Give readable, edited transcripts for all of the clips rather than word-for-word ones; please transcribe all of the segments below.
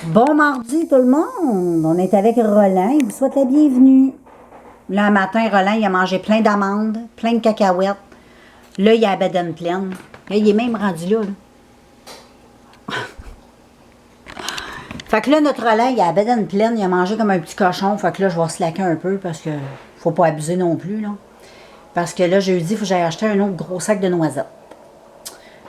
Bon mardi tout le monde, on est avec Roland, il vous souhaite la bienvenue. Là, un matin, Roland, il a mangé plein d'amandes, plein de cacahuètes. Là, il a la bedaine pleine. Là, il est même rendu là. Fait que là, notre Roland, il a la bedaine pleine, il a mangé comme un petit cochon. Fait que là, je vais slacker un peu parce que faut pas abuser non plus, là. Parce que là, jeudi, il faut que j'aille acheter un autre gros sac de noisettes.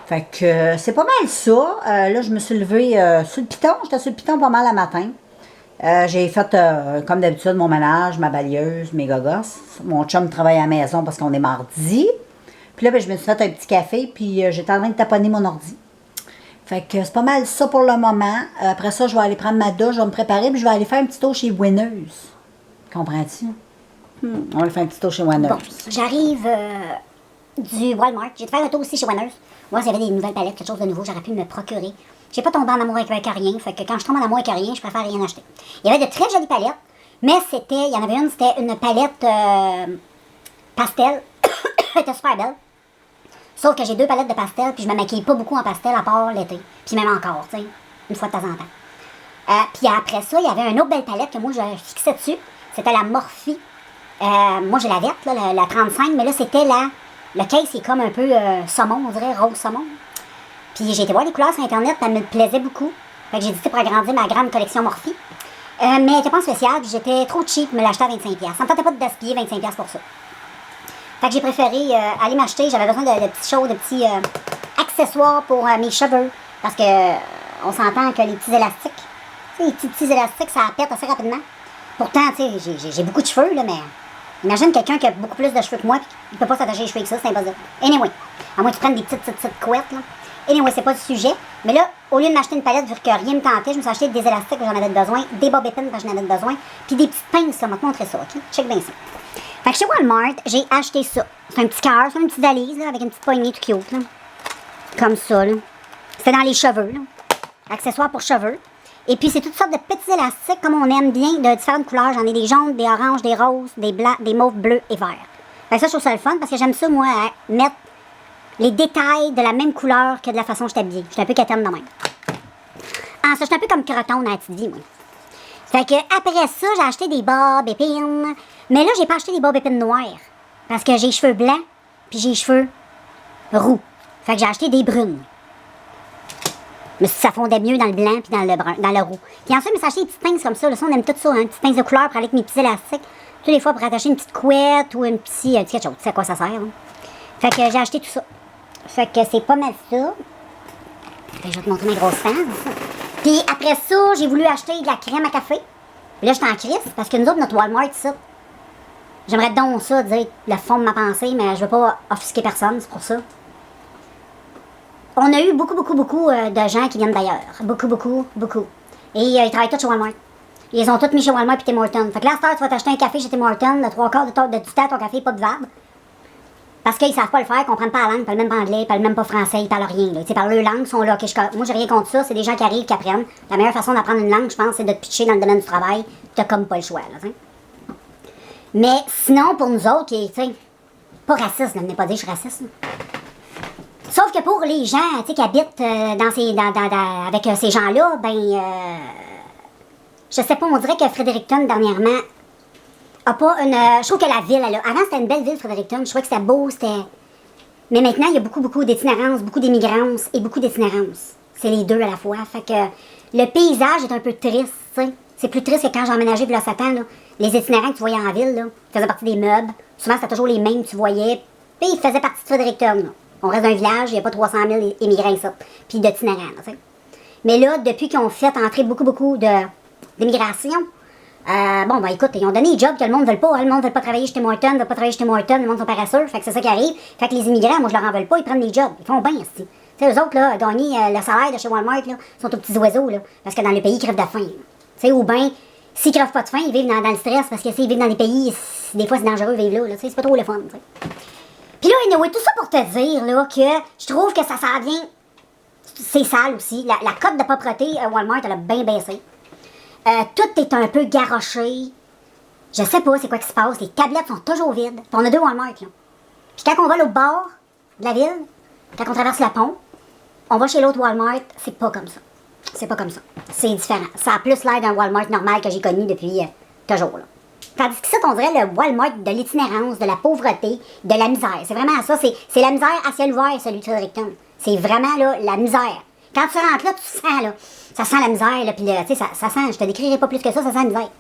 Fait que c'est pas mal ça. Là, je me suis levée sur le piton. J'étais sur le piton pas mal le matin. J'ai fait, comme d'habitude, mon ménage, ma balieuse, mes gogos. Mon chum travaille à la maison parce qu'on est mardi. Puis là, ben, je me suis fait un petit café, puis j'étais en train de taponner mon ordi. Fait que c'est pas mal ça pour le moment. Après ça, je vais aller prendre ma douche, je vais me préparer, puis je vais aller faire un petit tour chez Winners. Comprends-tu? On va aller faire un petit tour chez Winners. Bon, j'arrive du Walmart. J'ai fait un tour aussi chez Winners. Moi, s'il y avait des nouvelles palettes, quelque chose de nouveau, j'aurais pu me procurer. J'ai pas tombé en amour avec rien, fait que quand je tombe en amour avec rien, je préfère rien acheter. Il y avait de très jolies palettes, mais il y en avait une, c'était une palette pastel. Elle était super belle. Sauf que j'ai 2 palettes de pastel, puis je me maquille pas beaucoup en pastel à part l'été. Puis même encore, tu sais, une fois de temps en temps. Puis après ça, il y avait une autre belle palette que moi, je fixais dessus. C'était la Morphe. Moi, j'ai la verte, là, la 35, mais là, c'était le case est comme un peu saumon, on dirait, rose saumon. Puis j'ai été voir les couleurs sur Internet, ça me plaisait beaucoup. Fait que j'ai dit pour agrandir ma grande collection Morphe. Mais elle n'était pas en spécial, puis j'étais trop cheap pour me l'acheter à 25$. Ça me tentait pas de gaspiller 25$ pour ça. Fait que j'ai préféré aller m'acheter, j'avais besoin de petits shows, de petits accessoires pour mes cheveux. Parce que on s'entend que les petits élastiques, tu sais, les petits élastiques, ça pète assez rapidement. Pourtant, tu sais, j'ai beaucoup de cheveux, là, mais imagine quelqu'un qui a beaucoup plus de cheveux que moi, puis il peut pas s'attacher les cheveux avec ça, c'est impossible. Anyway, à moins que tu prennes des petites couettes, là. Anyway, c'est pas le sujet. Mais là, au lieu de m'acheter une palette, vu que rien me tentait, je me suis acheté des élastiques que j'en avais besoin, des bob épines que j'en avais besoin, puis des petites pinces, là. On va te montrer ça, ok? Check bien ça. Fait que chez Walmart, j'ai acheté ça. C'est un petit cœur, c'est une petite valise, là, avec une petite poignée tout cute, là. Comme ça, là. C'était dans les cheveux, là. Accessoires pour cheveux. Et puis, c'est toutes sortes de petits élastiques, comme on aime bien, de différentes couleurs. J'en ai des jaunes, des oranges, des roses, des blancs, des mauves, bleus et verts. Fait que ça, je trouve ça le fun, parce que j'aime ça, moi, mettre les détails de la même couleur que de la façon dont je suis habillée. Je suis un peu quétaine de même. Ah, ça, je suis un peu comme Croton dans la petite vie, moi. Fait que après ça, j'ai acheté des bobs épines. Mais là, j'ai pas acheté des bobs épines noires. Parce que j'ai les cheveux blancs, puis j'ai les cheveux roux. Fait que j'ai acheté des brunes. Mais ça fondait mieux dans le blanc puis dans le brun, dans le roux. Puis ensuite, je me suis acheté des petites pinces comme ça. Là, ça, on aime tout ça, hein, des petites pinces de couleur pour aller avec mes petits élastiques. Tous les fois pour attacher une petite couette ou un petit quelque chose. Tu sais à quoi ça sert, hein? Fait que j'ai acheté tout ça. Fait que c'est pas mal ça. Fait que je vais te montrer mes grosses fans. Puis après ça, j'ai voulu acheter de la crème à café. Puis là, j'étais en crise parce que nous autres, notre Walmart, ça. J'aimerais donc ça dire le fond de ma pensée, mais je veux pas offusquer personne, c'est pour ça. On a eu beaucoup de gens qui viennent d'ailleurs. Beaucoup. Et ils travaillent tous chez Walmart. Ils ont tous mis chez Walmart et Tim Hortons. Fait que là, à cette heure, tu vas t'acheter un café chez Tim Hortons, le 3/4 du temps, ton café n'est pas buvable. Parce qu'ils savent pas le faire, ils comprennent pas la langue, ils parlent même pas anglais, ils parlent même pas français, ils parlent rien. Ils parlent leur langue, ils sont là. Moi, j'ai rien contre ça, c'est des gens qui arrivent, qui apprennent. La meilleure façon d'apprendre une langue, je pense, c'est de te pitcher dans le domaine du travail. T'as comme pas le choix, là, t'sais. Mais sinon, pour nous autres, tu sais, pas raciste, là, venez pas dire que je suis raciste, là. Sauf que pour les gens, tu sais, qui habitent avec ces gens-là, je sais pas, on dirait que Fredericton, dernièrement, a pas une... je trouve que la ville, avant, c'était une belle ville, Fredericton. Je trouvais que c'était beau, c'était... Mais maintenant, il y a beaucoup d'itinérance, beaucoup d'émigrance et beaucoup d'itinérance. C'est les deux à la fois. Fait que le paysage est un peu triste, tu sais. C'est plus triste que quand j'ai emménagé il y a 7 ans, là. Les itinérants que tu voyais en ville, là, faisaient partie des meubles. Souvent, c'était toujours les mêmes que tu voyais. Puis ils faisaient partie de Fredericton, là. On reste dans un village, il n'y a pas 300 000 immigrants, ça. Puis d'itinérants, tu sais. Mais là, depuis qu'ils ont fait entrer beaucoup d'immigration, écoute, ils ont donné des jobs que le monde ne veut pas. Le monde ne veut pas travailler chez Tim Hortons, le monde sont paresseux. Fait que c'est ça qui arrive. Fait que les immigrants, moi, je leur en veux pas, ils prennent des jobs. Ils font bien, tu sais, eux autres, là, gagner le salaire de chez Walmart, là, sont aux petits oiseaux, là. Parce que dans le pays, ils crèvent de faim. Tu sais, ou bien, s'ils crèvent pas de faim, ils vivent dans le stress. Parce que s'ils vivent dans des pays, des fois, c'est dangereux de vivre là. Tu sais, c'est pas trop le fun, tu sais. Puis là, anyway, tout ça pour te dire, là, que je trouve que ça vient. C'est sale aussi. La cote de propreté, Walmart, elle a bien baissé. Tout est un peu garoché. Je sais pas c'est quoi qui se passe. Les tablettes sont toujours vides. Puis on a 2 Walmart, là. Puis quand on va au bord de la ville, quand on traverse le pont, on va chez l'autre Walmart, c'est pas comme ça. C'est pas comme ça. C'est différent. Ça a plus l'air d'un Walmart normal que j'ai connu depuis toujours. Là. Tandis que ça, on dirait le Walmart de l'itinérance, de la pauvreté, de la misère. C'est vraiment ça. C'est la misère à ciel ouvert, celui de Fredericton. C'est vraiment là, la misère. Quand tu rentres là, tu sens là. Ça sent la misère, là, puis ça sent, je te décrirai pas plus que ça sent la misère.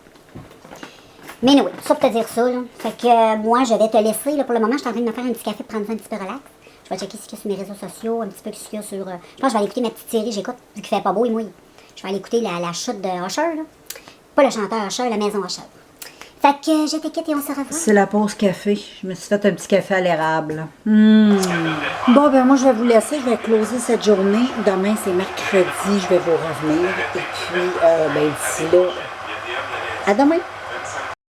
Mais oui, ça pour te dire ça, là. Fait que moi, je vais te laisser, là, pour le moment, je suis en train de me faire un petit café pour prendre ça un petit peu relax. Je vais checker ce qu'il y a sur mes réseaux sociaux, un petit peu ce qu'il y a sur... je pense que je vais aller écouter ma petite série, j'écoute, vu qu'il fait pas beau et mouille. Je vais aller écouter la chute de Usher, là. Pas le chanteur Usher, la maison Usher. Fait que je t'inquiète et on se revoit. C'est la pause café. Je me suis fait un petit café à l'érable. Bon, ben moi, je vais vous laisser. Je vais closer cette journée. Demain, c'est mercredi. Je vais vous revenir. Et puis, ben d'ici là, à demain.